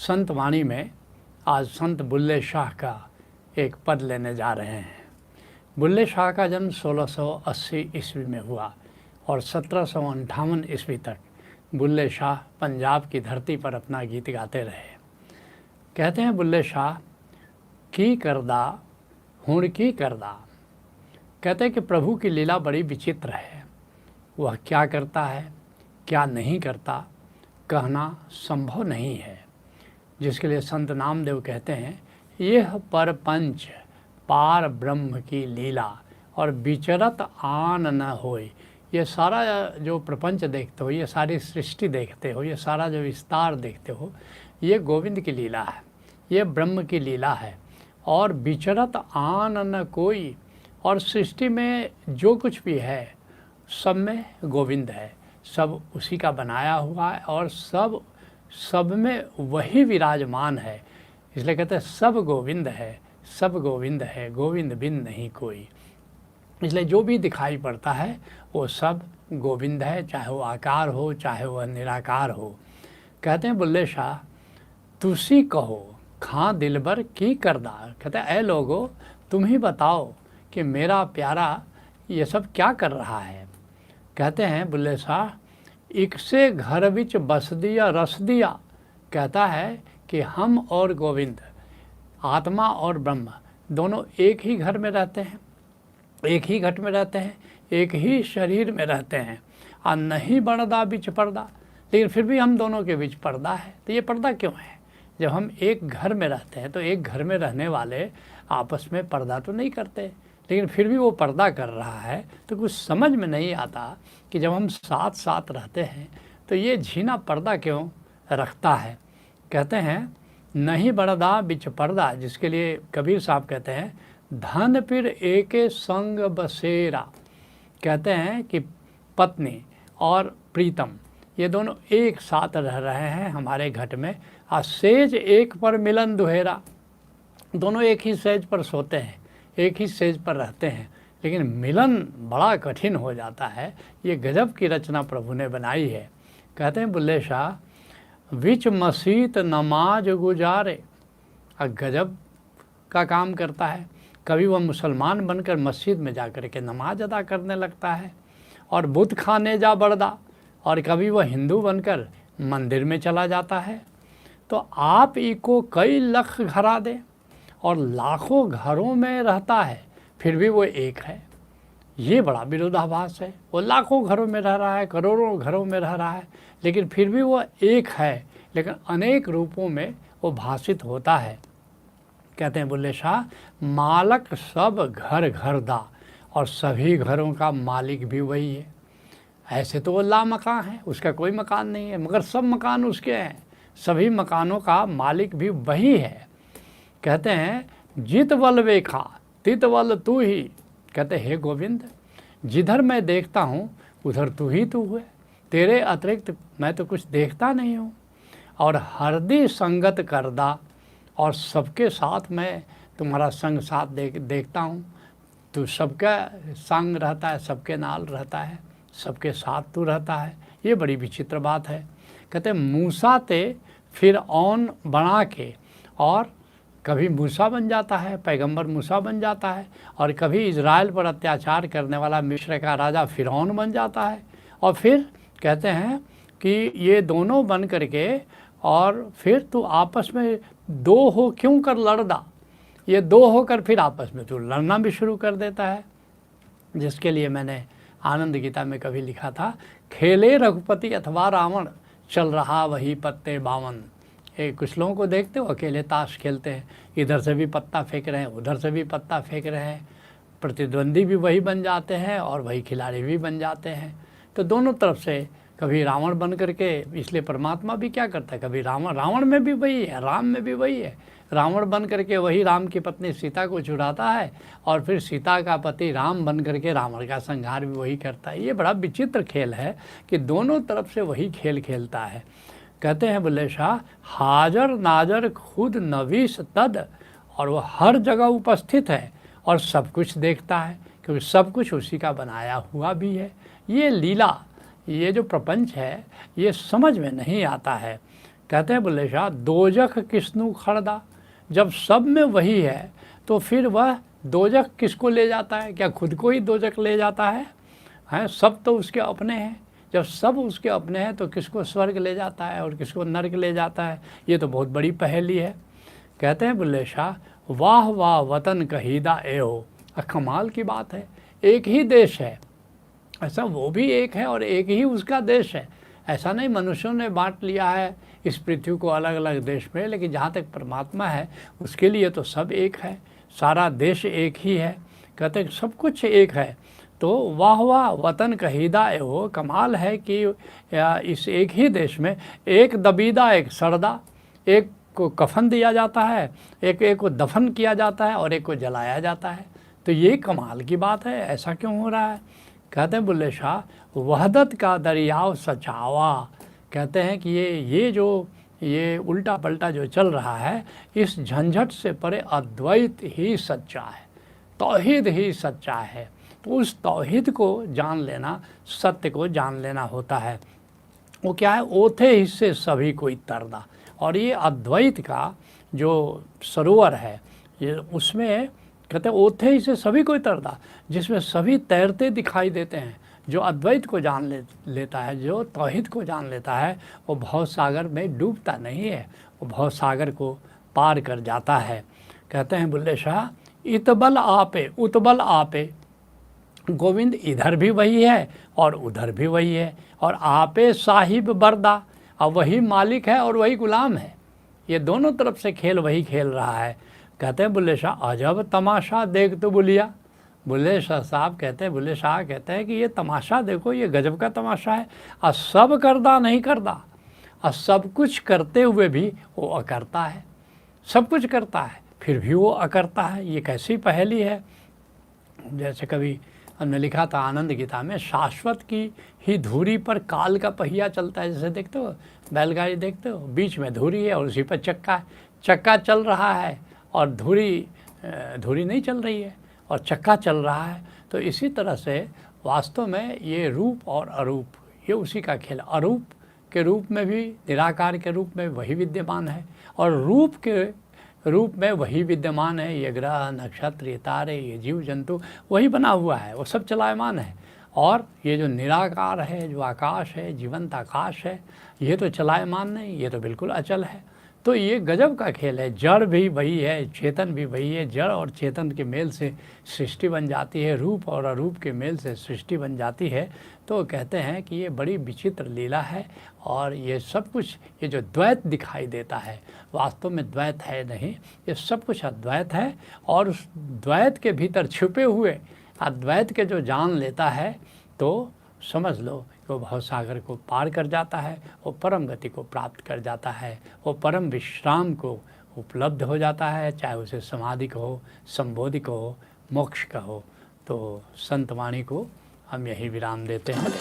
संत वाणी में आज संत बुल्ले शाह का एक पद लेने जा रहे हैं। बुल्ले शाह का जन्म 1680 ईस्वी में हुआ और 1758 ईस्वी तक बुल्ले शाह पंजाब की धरती पर अपना गीत गाते रहे। कहते हैं बुल्ले शाह की करदा हुण की करदा। कहते हैं कि प्रभु की लीला बड़ी विचित्र है। वह क्या करता है, क्या नहीं करता, कहना संभव नहीं है। जिसके लिए संत नामदेव कहते हैं, यह परपंच पार ब्रह्म की लीला और विचरत आन न होय। ये सारा जो प्रपंच देखते हो, ये सारी सृष्टि देखते हो, ये सारा जो विस्तार देखते हो, ये गोविंद की लीला है, ये ब्रह्म की लीला है। और विचरत आन न कोई, और सृष्टि में जो कुछ भी है सब में गोविंद है, सब उसी का बनाया हुआ है और सब में वही विराजमान है। इसलिए कहते हैं सब गोविंद है, सब गोविंद है, गोविंद बिन नहीं कोई। इसलिए जो भी दिखाई पड़ता है वो सब गोविंद है, चाहे वो आकार हो चाहे वह निराकार हो। कहते हैं बुल्ले शाह, तुसी कहो खां दिलबर की करदा। कहते हैं ऐ लोगो तुम ही बताओ कि मेरा प्यारा ये सब क्या कर रहा है। कहते हैं बुल्ले शाह, एक से घर विच बस दिया रस दिया। कहता है कि हम और गोविंद, आत्मा और ब्रह्म दोनों एक ही घर में रहते हैं, एक ही घट में रहते हैं, एक ही शरीर में रहते हैं। और नहीं बढ़दा बीच पर्दा, लेकिन फिर भी हम दोनों के बीच पर्दा है। तो ये पर्दा क्यों है? जब हम एक घर में रहते हैं तो एक घर में रहने वाले आपस में पर्दा तो नहीं करते, लेकिन फिर भी वो पर्दा कर रहा है। तो कुछ समझ में नहीं आता कि जब हम साथ साथ रहते हैं तो ये झीना पर्दा क्यों रखता है। कहते हैं नहीं बढ़दा बिच पर्दा, जिसके लिए कबीर साहब कहते हैं, धन फिर एके संग बसेरा। कहते हैं कि पत्नी और प्रीतम ये दोनों एक साथ रह रहे हैं हमारे घट में, और सेज एक पर मिलन दुहेरा। दोनों एक ही सेज पर सोते हैं, एक ही सेज पर रहते हैं, लेकिन मिलन बड़ा कठिन हो जाता है। ये गजब की रचना प्रभु ने बनाई है। कहते हैं बुल्ले शाह, विच मसीत नमाज गुजारे। गजब का काम करता है। कभी वह मुसलमान बनकर मस्जिद में जा कर के नमाज अदा करने लगता है और बुत खाने जा बढ़दा, और कभी वह हिंदू बनकर मंदिर में चला जाता है। तो आप इको कई लख घरा दे, और लाखों घरों में रहता है फिर भी वो एक है। ये बड़ा विरोधाभास है। वो लाखों घरों में रह रहा है, करोड़ों घरों में रह रहा है, लेकिन फिर भी वो एक है, लेकिन अनेक रूपों में वो भाषित होता है। कहते हैं बुल्ले शाह, मालक सब घर घर दा, और सभी घरों का मालिक भी वही है। ऐसे तो वो लामकान है, उसका कोई मकान नहीं है, मगर सब मकान उसके हैं, सभी मकानों का मालिक भी वही है। कहते हैं जित बल वेखा तित बल तू ही। कहते हे गोविंद, जिधर मैं देखता हूँ उधर तू ही तू है, तेरे अतिरिक्त मैं तो कुछ देखता नहीं हूँ। और हरदी संगत करदा, और सबके साथ मैं तुम्हारा संग साथ देखता हूँ। तू सबका संग रहता है, सबके नाल रहता है, सबके साथ तू रहता है। ये बड़ी विचित्र बात है। कहते मूसा ते फिर औन बना के, और कभी मूसा बन जाता है, पैगंबर मूसा बन जाता है, और कभी इज़राइल पर अत्याचार करने वाला मिस्र का राजा फिरौन बन जाता है। और फिर कहते हैं कि ये दोनों बन करके, और फिर तू आपस में दो हो क्यों कर लड़दा। ये दो होकर फिर आपस में तू लड़ना भी शुरू कर देता है। जिसके लिए मैंने आनंद गीता में कभी लिखा था, खेले रघुपति अथवा रावण, चल रहा वही पत्ते बावन। कुछ लोगों को देखते हो अकेले ताश खेलते हैं, इधर से भी पत्ता फेंक रहे हैं, उधर से भी पत्ता फेंक रहे हैं, प्रतिद्वंदी भी वही बन जाते हैं और वही खिलाड़ी भी बन जाते हैं। तो दोनों तरफ से कभी रावण बन करके, इसलिए परमात्मा भी क्या करता है, कभी रावण में भी वही है, राम में भी वही है। रावण बन करके वही राम की पत्नी सीता को चुराता है, और फिर सीता का पति राम बन करके रावण का संहार भी वही करता है। ये बड़ा विचित्र खेल है कि दोनों तरफ से वही खेल खेलता है। कहते हैं बुल्ले शाह, हाजर नाजर खुद नवीस तद, और वह हर जगह उपस्थित है और सब कुछ देखता है, क्योंकि सब कुछ उसी का बनाया हुआ भी है। ये लीला, ये जो प्रपंच है, ये समझ में नहीं आता है। कहते हैं बुल्ले शाह, दोजख किसनु खड़दा, जब सब में वही है तो फिर वह दोजख किसको ले जाता है? क्या खुद को ही दोजख ले जाता है? हैं, सब तो उसके अपने हैं। जब सब उसके अपने हैं तो किसको स्वर्ग ले जाता है और किसको नर्क ले जाता है? ये तो बहुत बड़ी पहेली है। कहते हैं बुल्ले शाह, वाह वाह वतन कहीदा ए हो, कमाल की बात है, एक ही देश है, ऐसा वो भी एक है और एक ही उसका देश है। ऐसा नहीं मनुष्यों ने बांट लिया है इस पृथ्वी को अलग अलग देश में, लेकिन जहाँ तक परमात्मा है उसके लिए तो सब एक है, सारा देश एक ही है। कहते हैं सब कुछ एक है। तो वाह वाह वतन कहीदा हो, कमाल है कि इस एक ही देश में एक दबीदा एक सरदा, एक को कफन दिया जाता है, एक को दफन किया जाता है और एक को जलाया जाता है। तो ये कमाल की बात है, ऐसा क्यों हो रहा है? कहते हैं बुल्ले शाह, वहदत का दरियाव सचावा, कहते हैं कि ये उल्टा पल्टा जो चल रहा है, इस झंझट से परे अद्वैत ही सच्चा है, तौहीद ही सच्चा है। तो उस तौहीद को जान लेना, सत्य को जान लेना होता है। वो क्या है? ओथे हिस्से सभी कोई तरदा। और ये अद्वैत का जो सरोवर है, ये उसमें कहते हैं ओथे हिस्से सभी कोई तरदा, जिसमें सभी तैरते दिखाई देते हैं। जो अद्वैत को जान लेता है, जो तौहीद को जान लेता है, वो भव सागर में डूबता नहीं है, वो भव सागर को पार कर जाता है। कहते हैं बुल्ले शाह, इतबल आपे उतबल आपे, गोविंद इधर भी वही है और उधर भी वही है, और आपे साहिब बरदा, अब वही मालिक है और वही गुलाम है। ये दोनों तरफ से खेल वही खेल रहा है। कहते हैं बुल्ले शाह, अजब तमाशा देख तो बुलिया। बुल्ले शाह साहब कहते हैं, बुल्ले शाह कहते हैं कि ये तमाशा देखो, ये गजब का तमाशा है। और सब करदा नहीं करदा, और सब कुछ करते हुए भी वो अकरता है। सब कुछ करता है फिर भी वो अकरता है। ये कैसी पहेली है? जैसे कभी हमने लिखा था आनंद गीता में, शाश्वत की ही धुरी पर काल का पहिया चलता है। जैसे देखते हो बैलगाड़ी, देखते हो बीच में धुरी है और उसी पर चक्का है, चक्का चल रहा है और धुरी नहीं चल रही है और चक्का चल रहा है। तो इसी तरह से वास्तव में ये रूप और अरूप, ये उसी का खेल। अरूप के रूप में भी, निराकार के रूप में वही विद्यमान है, और रूप के रूप में वही विद्यमान है। ये ग्रह, नक्षत्र, ये तारे, ये जीव जंतु वही बना हुआ है, वो सब चलायमान है। और ये जो निराकार है, जो आकाश है, जीवंत आकाश है, ये तो चलायमान नहीं, ये तो बिल्कुल अचल है। तो ये गजब का खेल है। जड़ भी वही है, चेतन भी वही है। जड़ और चेतन के मेल से सृष्टि बन जाती है, रूप और अरूप के मेल से सृष्टि बन जाती है। तो कहते हैं कि ये बड़ी विचित्र लीला है। और ये सब कुछ, ये जो द्वैत दिखाई देता है, वास्तव में द्वैत है नहीं, ये सब कुछ अद्वैत है। और उस द्वैत के भीतर छुपे हुए अद्वैत के जो जान लेता है, तो समझ लो वो भवसागर को पार कर जाता है, वो परम गति को प्राप्त कर जाता है, वो परम विश्राम को उपलब्ध हो जाता है, चाहे उसे समाधि का हो, संबोधि का हो, मोक्ष का हो। तो संत वाणी को हम यही विराम देते हैं।